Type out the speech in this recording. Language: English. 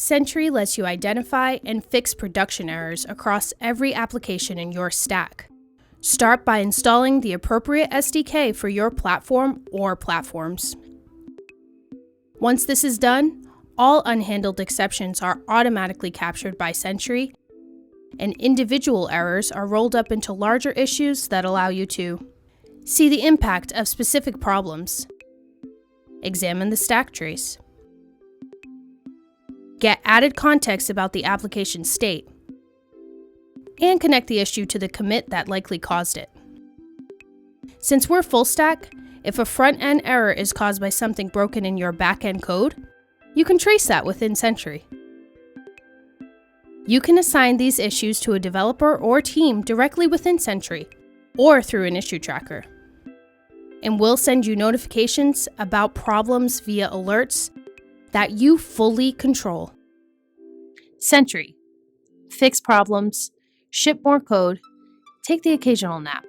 Sentry lets you identify and fix production errors across every application in your stack. Start by installing the appropriate SDK for your platform or platforms. Once this is done, all unhandled exceptions are automatically captured by Sentry, and individual errors are rolled up into larger issues that allow you to see the impact of specific problems, examine the stack trace, get added context about the application state, and connect the issue to the commit that likely caused it. Since we're full stack, if a front-end error is caused by something broken in your back-end code, you can trace that within Sentry. You can assign these issues to a developer or team directly within Sentry, or through an issue tracker. And we'll send you notifications about problems via alerts that you fully control. Sentry. Fix problems, ship more code, take the occasional nap.